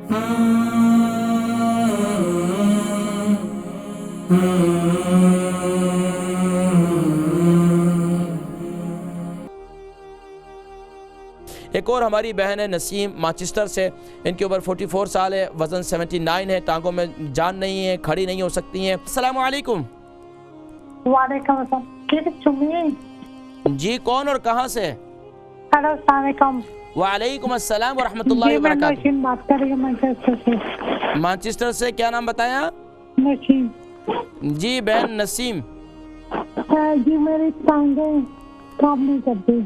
एक और हमारी बहन है नसीम मैनचेस्टर से। इनकी उम्र 44 साल है, वज़न 79 है, टांगों में जान नहीं है, खड़ी नहीं हो सकती हैं। अस्सलाम वालेकुम। वालेकुम अस्सलाम। जी कौन और कहाँ से? हेलो अस्सलाम वालेकुम। वालेकुम अस्सलाम व रहमतुल्लाहि व बरकातहू। मैं बात कर रही हूँ मैनचेस्टर से। मैनचेस्टर से क्या नाम बताया? नसीम। जी बहन नसीम। जी मेरी टांगें काम नहीं करती।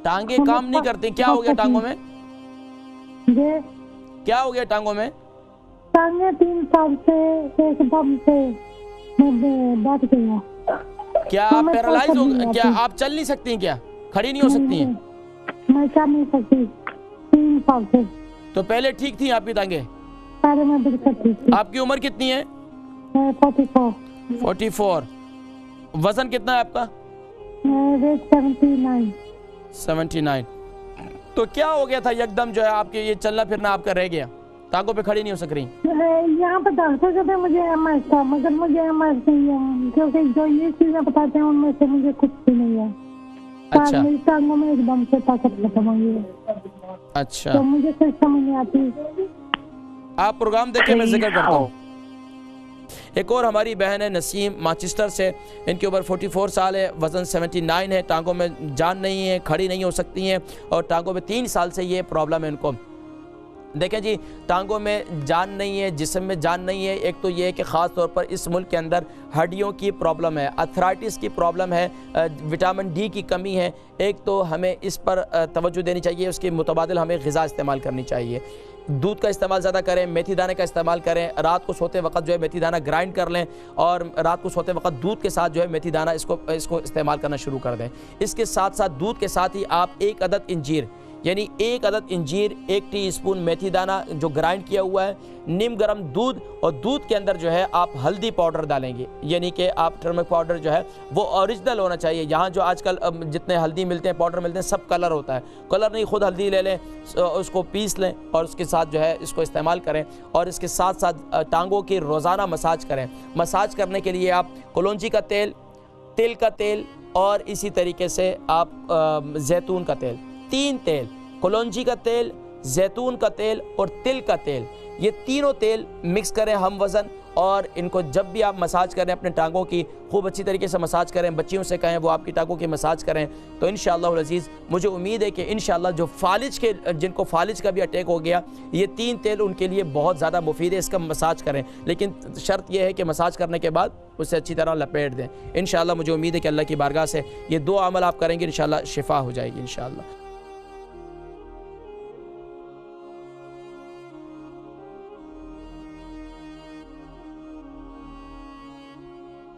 टांगे काम नहीं करती, क्या हो गया टांगों में? ये क्या हो गया टांगों में? टांगे 3 साल से एकदम से बैठ गया। क्या आप पैरालाइज हो? क्या आप चल नहीं सकती क्या? खड़ी नहीं हो सकती हैं? मैं चल नहीं सकती 3 साल से। तो पहले ठीक थी आपकी टांगे? पहले मैं बिल्कुल ठीक थी। आपकी उम्र कितनी है? 44। 44। वजन कितना है आपका? वेट 79। 79। तो क्या हो गया था एकदम जो है आपके ये चलना फिरना आपका रह गया, टांगों पे खड़ी नहीं हो सक रही? यहाँ पे डॉक्टर कहते हैं मुझे एमएस था, मगर मुझे एमएस नहीं है, क्योंकि जो ये चीजें बताते हैं उनमें से मुझे कुछ भी नहीं है। अच्छा। मेरी टांगों में एकदम से ताकत खत्म हो गई है। अच्छा, तो मुझे कुछ समझ नहीं आती। आप प्रोग्राम देखें, मैं जिक्र करता हूँ। एक और हमारी बहन है नसीम मैनचेस्टर से। इनकी उम्र 44 साल है, वज़न 79 है, टांगों में जान नहीं है, खड़ी नहीं हो सकती हैं और टांगों में 3 साल से ये प्रॉब्लम है इनको। देखें जी, टांगों में जान नहीं है, जिस्म में जान नहीं है। एक तो ये है कि ख़ास तौर पर इस मुल्क के अंदर हड्डियों की प्रॉब्लम है, अर्थराइटिस की प्रॉब्लम है, विटामिन डी की कमी है। एक तो हमें इस पर तवज्जो देनी चाहिए, उसके मुतबादिल हमें ग़िज़ा इस्तेमाल करनी चाहिए। दूध का इस्तेमाल ज़्यादा करें, मेथी दाने का इस्तेमाल करें। रात को सोते वक्त जो है मेथी दाना ग्राइंड कर लें और रात को सोते वक्त दूध के साथ जो है मेथी दाना इसको इस्तेमाल करना शुरू कर दें। इसके साथ साथ दूध के साथ ही आप 1 अदद इंजीर, यानी 1 अदद इंजीर, 1 टीस्पून मेथी दाना जो ग्राइंड किया हुआ है, नीम गर्म दूध, और दूध के अंदर जो है आप हल्दी पाउडर डालेंगे, यानी कि आप टर्मरिक पाउडर जो है वो ओरिजिनल होना चाहिए। यहाँ जो आजकल जितने हल्दी मिलते हैं, पाउडर मिलते हैं, सब कलर होता है। कलर नहीं, खुद हल्दी ले लें, उसको पीस लें और उसके साथ जो है इसको इस्तेमाल करें। और इसके साथ साथ टांगों की रोज़ाना मसाज करें। मसाज करने के लिए आप कलौंजी का तेल, तिल का तेल और इसी तरीके से आप जैतून का तेल, 3 तेल, कलौंजी का तेल, जैतून का तेल और तिल का तेल, ये तीनों तेल मिक्स करें हम वज़न। और इनको जब भी आप मसाज करें अपने टांगों की, खूब अच्छी तरीके से मसाज करें। बच्चियों से कहें वो आपकी टांगों की मसाज करें, तो इंशाअल्लाह अज़ीज़ मुझे उम्मीद है कि इंशाअल्लाह जो जिनको फालिज का भी अटैक हो गया, ये 3 तेल उनके लिए बहुत ज़्यादा मुफीद है। इसका मसाज करें, लेकिन शर्त यह है कि मसाज करने के बाद उसे अच्छी तरह लपेट दें। इंशाअल्लाह मुझे उम्मीद है कि अल्लाह की बारगाह से ये 2 अमल आप करेंगे, इंशाअल्लाह शिफा हो जाएगी इंशाअल्लाह।